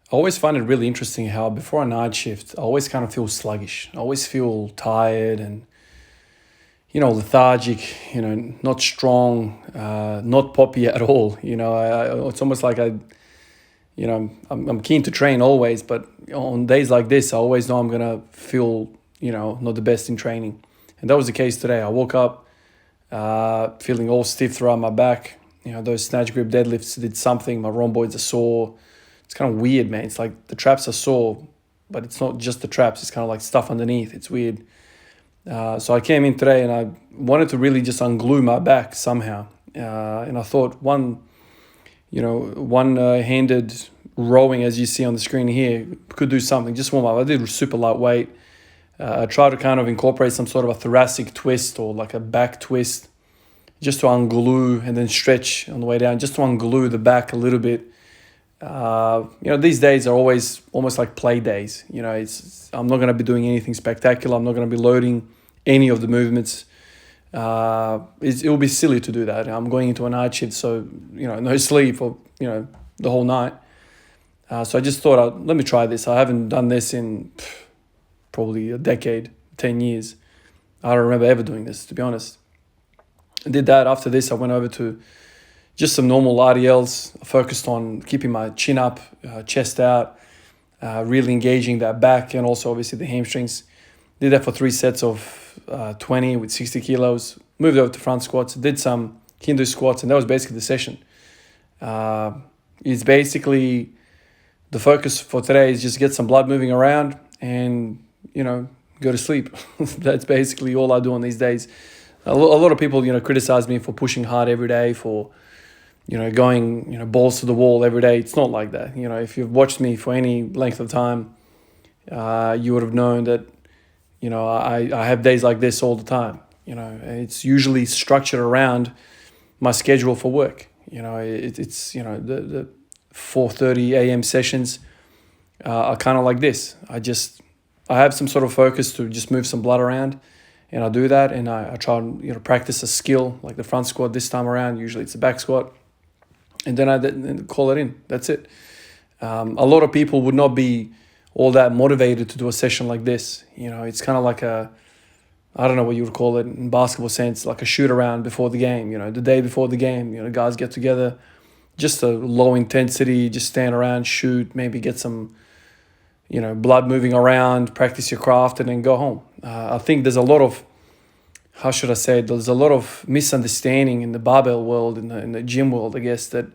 I always find it really interesting how before a night shift, I always kind of feel sluggish. I always feel tired and, lethargic, not strong, not poppy at all. It's almost like I'm keen to train always, but on days like this, I always know I'm going to feel, not the best in training. And that was the case today. I woke up feeling all stiff throughout my back. Those snatch grip deadlifts did something. My rhomboids are sore. It's kind of weird, man. It's like the traps are sore, but it's not just the traps. It's kind of like stuff underneath. It's weird. So I came in today and I wanted to really just unglue my back somehow. And I thought one-handed rowing, as you see on the screen here, could do something. Just warm up. I did super lightweight. I tried to kind of incorporate some sort of a thoracic twist or like a back twist, just to unglue and then stretch on the way down, just to unglue the back a little bit. These days are always almost like play days. I'm not going to be doing anything spectacular. I'm not going to be loading any of the movements. It will be silly to do that. I'm going into a night shift, so no sleep for the whole night. So I just thought, let me try this. I haven't done this in probably a decade, 10 years. I don't remember ever doing this, to be honest. I did that. After this, I went over to just some normal RDLs. I focused on keeping my chin up, chest out, really engaging that back and also obviously the hamstrings. Did that for 3 sets of 20 with 60 kilos. Moved over to front squats, did some Hindu squats, and that was basically the session. It's basically the focus for today is just get some blood moving around and, go to sleep. That's basically all I do on these days. A lot of people, criticize me for pushing hard every day, for going, balls to the wall every day. It's not like that. If you've watched me for any length of time, you would have known that, I have days like this all the time. It's usually structured around my schedule for work. It's the 4:30 a.m. sessions are kind of like this. I have some sort of focus to just move some blood around, and I do that, and I try and practice a skill like the front squat this time around. Usually it's a back squat. And then I call it in. That's it. A lot of people would not be all that motivated to do a session like this. It's kind of like I don't know what you would call it in basketball sense, like a shoot around before the game. The day before the game, guys get together, just a low intensity, just stand around, shoot, maybe get some, blood moving around, practice your craft, and then go home. I think there's a lot of, how should I say it? There's a lot of misunderstanding in the barbell world, in the gym world, I guess, that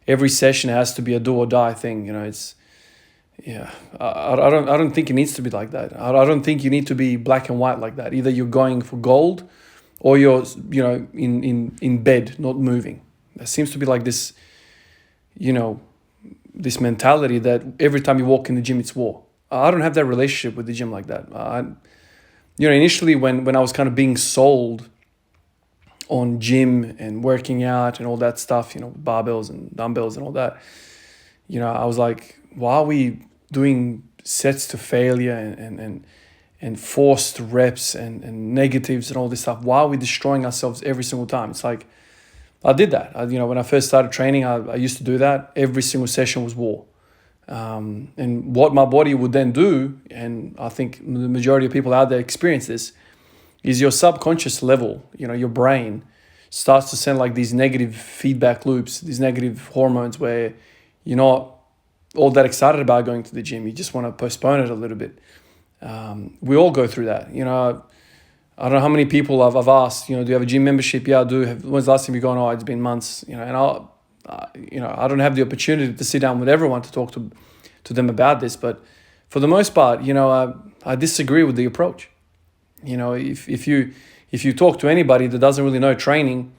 every session has to be a do or die thing. I don't think it needs to be like that. I don't think you need to be black and white like that. Either you're going for gold or you're, in bed, not moving. There seems to be like this, this mentality that every time you walk in the gym, it's war. I don't have that relationship with the gym like that. Initially when I was kind of being sold on gym and working out and all that stuff, barbells and dumbbells and all that, I was like, why are we doing sets to failure and forced reps and negatives and all this stuff? Why are we destroying ourselves every single time? It's like, I did that. When I first started training, I used to do that. Every single session was war. And what my body would then do, and I think the majority of people out there experience this, is your subconscious level, your brain starts to send like these negative feedback loops, these negative hormones where you're not all that excited about going to the gym. You just want to postpone it a little bit. We all go through that. I don't know how many people I've asked, do you have a gym membership? Yeah, I do. When's the last time you've gone? Oh, it's been months, and I don't have the opportunity to sit down with everyone to talk to them about this, but for the most part, I disagree with the approach. If you talk to anybody that doesn't really know training,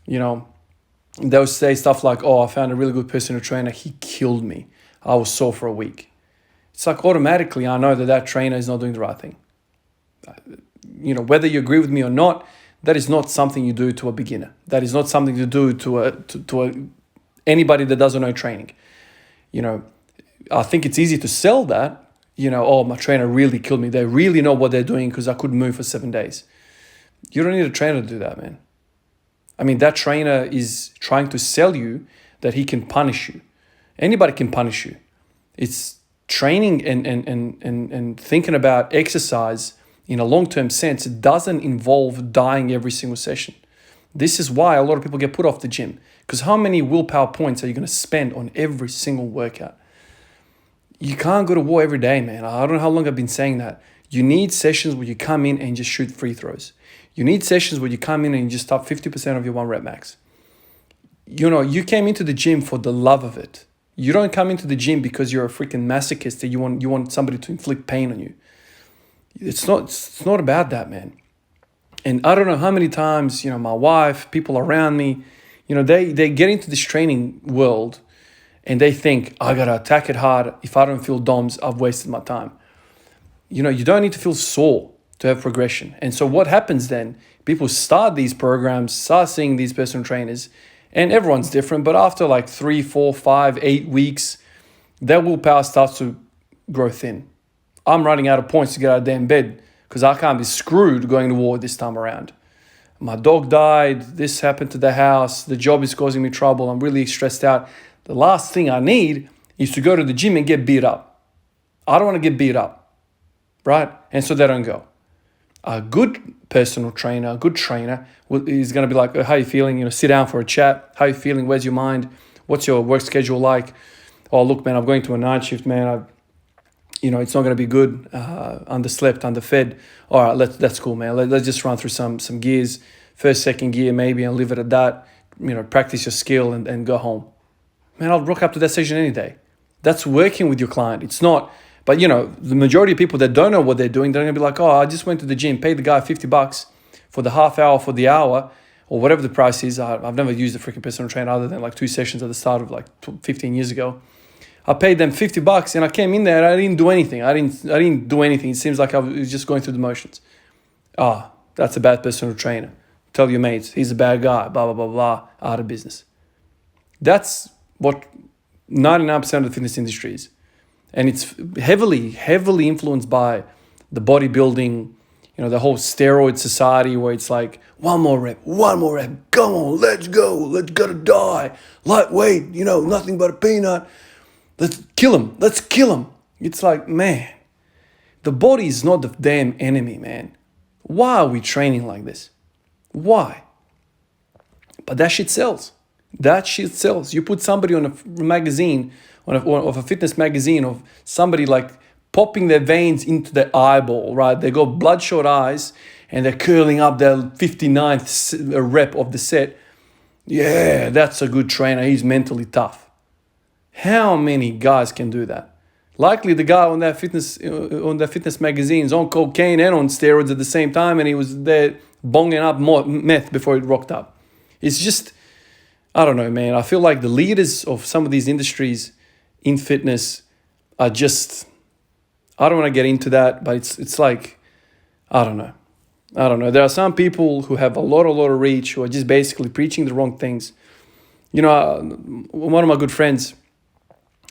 they'll say stuff like, "Oh, I found a really good personal trainer. He killed me. I was sore for a week." It's like automatically I know that trainer is not doing the right thing. Whether you agree with me or not, that is not something you do to a beginner. That is not something to do to anybody that doesn't know training. I think it's easy to sell that, oh, my trainer really killed me. They really know what they're doing because I couldn't move for 7 days. You don't need a trainer to do that, man. I mean, that trainer is trying to sell you that he can punish you. Anybody can punish you. It's training and thinking about exercise in a long-term sense, it doesn't involve dying every single session. This is why a lot of people get put off the gym, because how many willpower points are you going to spend on every single workout? You can't go to war every day, man. I don't know how long I've been saying that. You need sessions where you come in and just shoot free throws. You need sessions where you come in and you just stop 50% of your 1 rep max. You came into the gym for the love of it. You don't come into the gym because you're a freaking masochist that you want somebody to inflict pain on you. It's not about that, man. And I don't know how many times, my wife, people around me, they get into this training world and they think, I got to attack it hard. If I don't feel DOMS, I've wasted my time. You don't need to feel sore to have progression. And so what happens then? People start these programs, start seeing these personal trainers, and everyone's different. But after like 3, 4, 5, 8 weeks, their willpower starts to grow thin. I'm running out of points to get out of damn bed because I can't be screwed going to war this time around. My dog died. This happened to the house. The job is causing me trouble. I'm really stressed out. The last thing I need is to go to the gym and get beat up. I don't want to get beat up, right? And so they don't go. A good personal trainer, a good trainer is going to be like, how are you feeling? Sit down for a chat. How are you feeling? Where's your mind? What's your work schedule like? Oh, look, man, I'm going to a night shift, man. It's not going to be good. Underslept, underfed. All right, that's cool, man. Let's just run through some gears. First, second gear, maybe, and leave it at that. Practice your skill and go home. Man, I'll rock up to that session any day. That's working with your client. It's not. But, the majority of people that don't know what they're doing, they're going to be like, oh, I just went to the gym, paid the guy $50 for the half hour, for the hour, or whatever the price is. I've never used a freaking personal trainer other than like 2 sessions at the start of like 15 years ago. I paid them $50 and I came in there and I didn't do anything. I didn't do anything. It seems like I was just going through the motions. That's a bad personal trainer. Tell your mates, he's a bad guy, blah, blah, blah, blah, out of business. That's what 99% of the fitness industry is. And it's heavily, heavily influenced by the bodybuilding, the whole steroid society where it's like, one more rep, come on, let's go, let's gotta die. Lightweight, nothing but a peanut. Let's kill him. It's like, man, the body is not the damn enemy, man. Why are we training like this? Why? But that shit sells. You put somebody on a magazine, of a fitness magazine, of somebody like popping their veins into their eyeball, right? They got bloodshot eyes and they're curling up their 59th rep of the set. Yeah, that's a good trainer. He's mentally tough. How many guys can do that? Likely the guy on that fitness magazine is on cocaine and on steroids at the same time, and he was there bonging up meth before he rocked up. It's just, I don't know, man. I feel like the leaders of some of these industries in fitness are just, I don't want to get into that, but it's like, I don't know. There are some people who have a lot of reach who are just basically preaching the wrong things. One of my good friends,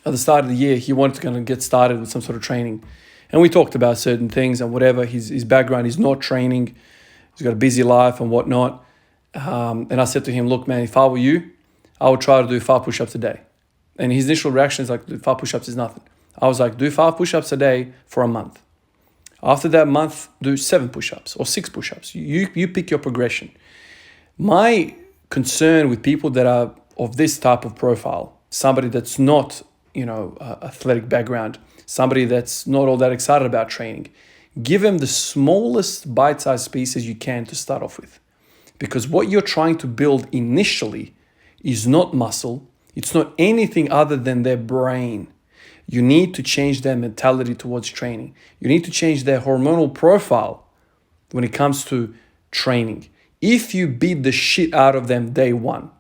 at the start of the year, he wanted to kind of get started with some sort of training. And we talked about certain things and whatever. His background is not training. He's got a busy life and whatnot. And I said to him, look, man, if I were you, I would try to do 5 push-ups a day. And his initial reaction is like, 5 push-ups is nothing. I was like, do 5 push-ups a day for a month. After that month, do 7 push-ups or 6 push-ups. You pick your progression. My concern with people that are of this type of profile, somebody that's not, athletic background, somebody that's not all that excited about training, give them the smallest bite-sized pieces you can to start off with. Because what you're trying to build initially is not muscle. It's not anything other than their brain. You need to change their mentality towards training. You need to change their hormonal profile when it comes to training. If you beat the shit out of them day one,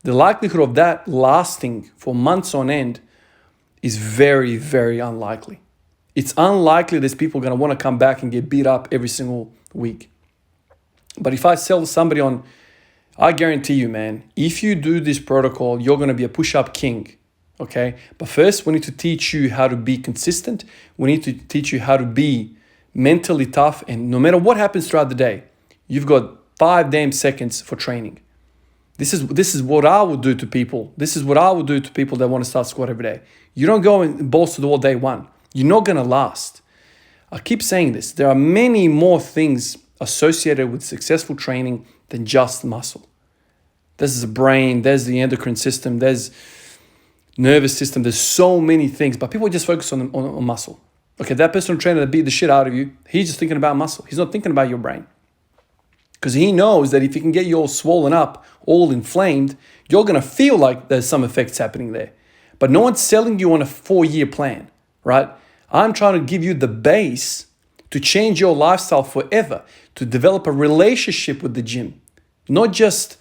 the likelihood of that lasting for months on end is very, very unlikely. It's unlikely that people are going to want to come back and get beat up every single week. But if I sell somebody on, I guarantee you, man, if you do this protocol, you're going to be a push-up king, okay? But first, we need to teach you how to be consistent. We need to teach you how to be mentally tough. And no matter what happens throughout the day, you've got 5 damn seconds for training. This is what I would do to people. This is what I would do to people that want to start squat every day. You don't go and balls to the wall day one. You're not going to last. I keep saying this. There are many more things associated with successful training than just muscle. There's the brain, there's the endocrine system, there's nervous system. There's so many things, but people just focus on muscle. Okay, that personal trainer that beat the shit out of you, he's just thinking about muscle. He's not thinking about your brain. Because he knows that if he can get you all swollen up, all inflamed, you're going to feel like there's some effects happening there. But no one's selling you on a 4-year plan, right? I'm trying to give you the base to change your lifestyle forever, to develop a relationship with the gym. Not just,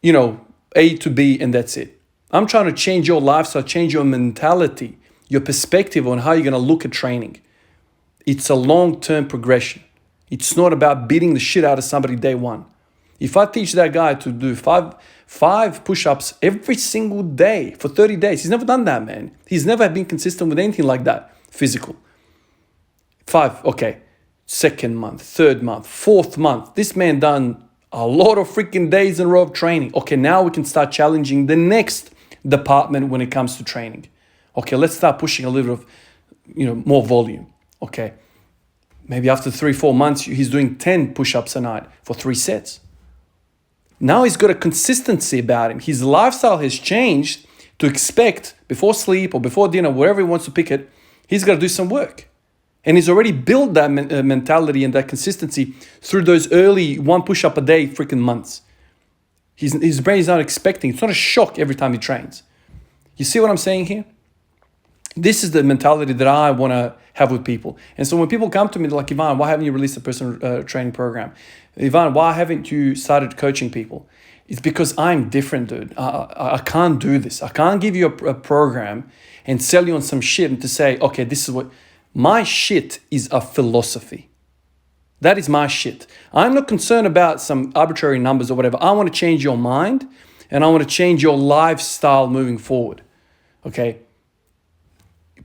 A to B and that's it. I'm trying to change your lifestyle, change your mentality, your perspective on how you're going to look at training. It's a long-term progression. It's not about beating the shit out of somebody day one. If I teach that guy to do five push-ups every single day for 30 days, he's never done that, man. He's never been consistent with anything like that, physical. 5, okay. 2nd month, 3rd month, 4th month. This man done a lot of freaking days in a row of training. Okay, now we can start challenging the next department when it comes to training. Okay, let's start pushing a little of, more volume. Okay. Maybe after 3-4 months, he's doing 10 push-ups a night for 3 sets. Now he's got a consistency about him. His lifestyle has changed to expect before sleep or before dinner, wherever he wants to pick it, he's got to do some work. And he's already built that mentality and that consistency through those early 1 push-up a day freaking months. His brain is not expecting. It's not a shock every time he trains. You see what I'm saying here? This is the mentality that I want to have with people. And so when people come to me, they're like, Ivan, why haven't you released a personal training program? Ivan, why haven't you started coaching people? It's because I'm different, dude. I can't do this. I can't give you a program and sell you on some shit and to say, okay, this is what... My shit is a philosophy. That is my shit. I'm not concerned about some arbitrary numbers or whatever. I want to change your mind and I want to change your lifestyle moving forward. Okay?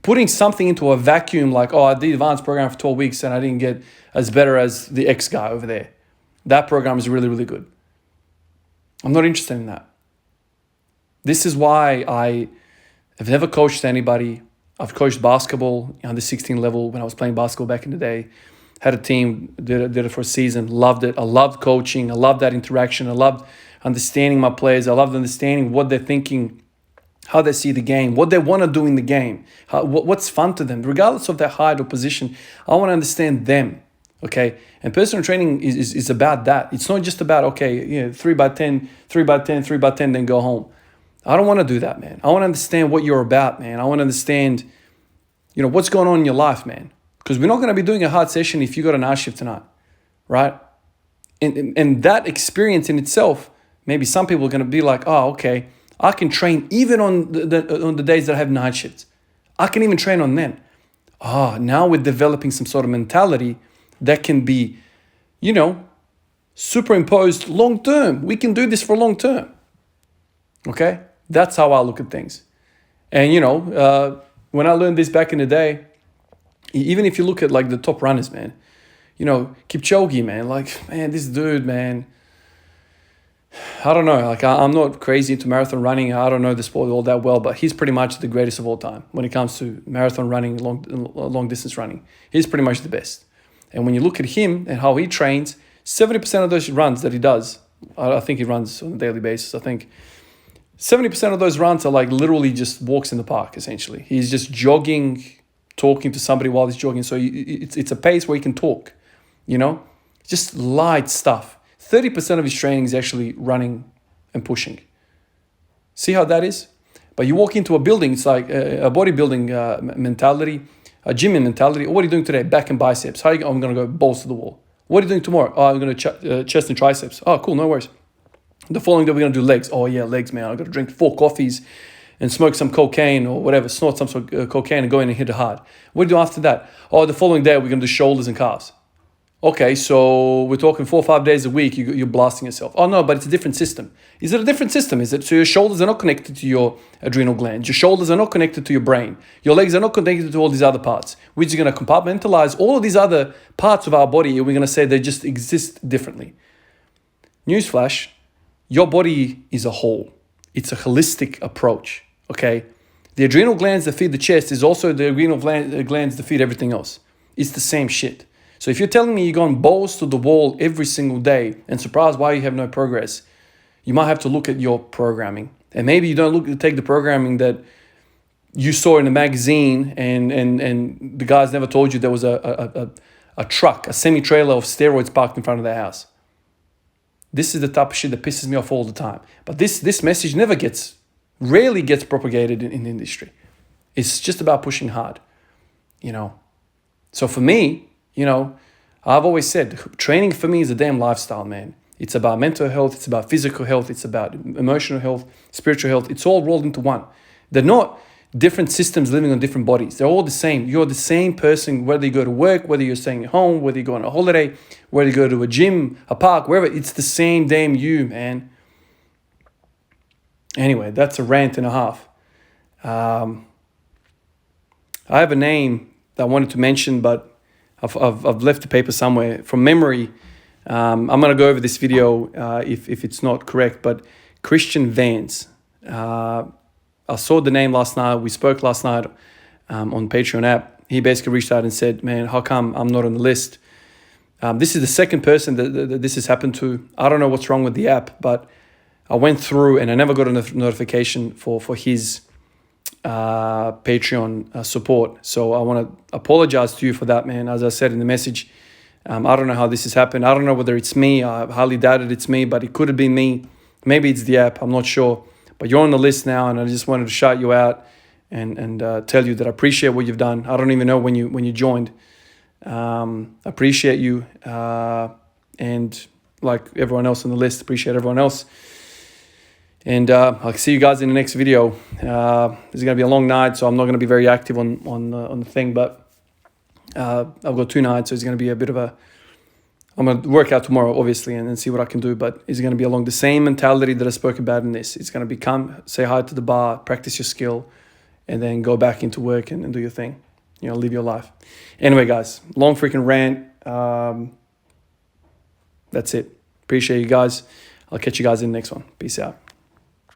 Putting something into a vacuum like, I did advanced program for 12 weeks and I didn't get as better as the X guy over there. That program is really, really good. I'm not interested in that. This is why I have never coached anybody. I've coached basketball on the 16 level when I was playing basketball back in the day. Had a team, did it for a season, loved it. I loved coaching. I loved that interaction. I loved understanding my players. I loved understanding what they're thinking, how they see the game, what they want to do in the game, what's fun to them. Regardless of their height or position, I want to understand them, okay? And personal training is about that. It's not just about, 3x10, 3x10, 3x10, then go home. I don't want to do that, man. I want to understand what you're about, man. I want to understand, what's going on in your life, man. Because we're not going to be doing a hard session if you got an night shift tonight, right? And that experience in itself, maybe some people are going to be like, okay, I can train even on the days that I have night shifts. I can even train on them. Now we're developing some sort of mentality that can be, superimposed long term. We can do this for long term. Okay? That's how I look at things. And, when I learned this back in the day, even if you look at like the top runners, man, Kipchoge, man, this dude, man, I don't know. I'm not crazy into marathon running. I don't know the sport all that well, but he's pretty much the greatest of all time when it comes to marathon running, long distance running. He's pretty much the best. And when you look at him and how he trains, 70% of those runs that he does, I think he runs on a daily basis. I think 70% of those runs are like literally just walks in the park, essentially. He's just jogging, talking to somebody while he's jogging. So it's a pace where he can talk, just light stuff. 30% of his training is actually running and pushing. See how that is? But you walk into a building, it's like a bodybuilding mentality, a gym mentality. What are you doing today? Back and biceps. I'm going to go balls to the wall. What are you doing tomorrow? I'm going to chest and triceps. Oh, cool, no worries. The following day, we're going to do legs. Oh, yeah, legs, man. I've got to drink 4 coffees and smoke some cocaine or whatever, snort some sort of cocaine and go in and hit it hard. What do you do after that? Oh, the following day, we're going to do shoulders and calves. Okay, so we're talking 4 or 5 days a week, you're blasting yourself. Oh, no, but it's a different system. Is it a different system? Is it so your shoulders are not connected to your adrenal glands? Your shoulders are not connected to your brain. Your legs are not connected to all these other parts. We're just going to compartmentalize all of these other parts of our body and we're going to say they just exist differently. Newsflash, your body is a whole. It's a holistic approach, okay? The adrenal glands that feed the chest is also the adrenal glands that feed everything else. It's the same shit. So if you're telling me you're going balls to the wall every single day and surprised why you have no progress, you might have to look at your programming. And maybe you don't take the programming that you saw in a magazine and the guys never told you there was a truck, a semi-trailer of steroids parked in front of their house. This is the type of shit that pisses me off all the time. But this message rarely gets propagated in the industry. It's just about pushing hard, you know. So for me, you know, I've always said training for me is a damn lifestyle, man. It's about mental health, it's about physical health, it's about emotional health, spiritual health. It's all rolled into one. They're not different systems living on different bodies. They're all the same. You're the same person, whether you go to work, whether you're staying at home, whether you go on a holiday, whether you go to a gym, a park, wherever. It's the same damn you, man. Anyway, that's a rant and a half. I have a name that I wanted to mention, but I've left the paper somewhere. From memory, I'm going to go over this video if it's not correct, but Christian Vance. I saw the name last night. We spoke last night on Patreon app. He basically reached out and said, man, how come I'm not on the list? This is the second person that this has happened to. I don't know what's wrong with the app, but I went through and I never got a notification for his Patreon support. So I want to apologize to you for that, man. As I said in the message, I don't know how this has happened. I don't know whether it's me. I highly doubt it's me, but it could have been me. Maybe it's the app. I'm not sure. But you're on the list now, and I just wanted to shout you out and tell you that I appreciate what you've done. I don't even know when you joined. I appreciate you, and like everyone else on the list, appreciate everyone else. And I'll see you guys in the next video. This is going to be a long night, so I'm not going to be very active on the thing. But I've got 2 nights, so it's going to be a bit of a... I'm going to work out tomorrow, obviously, and then see what I can do. But it's going to be along the same mentality that I spoke about in this. It's going to become, say hi to the bar, practice your skill, and then go back into work and do your thing. You know, live your life. Anyway, guys, long freaking rant. That's it. Appreciate you guys. I'll catch you guys in the next one. Peace out.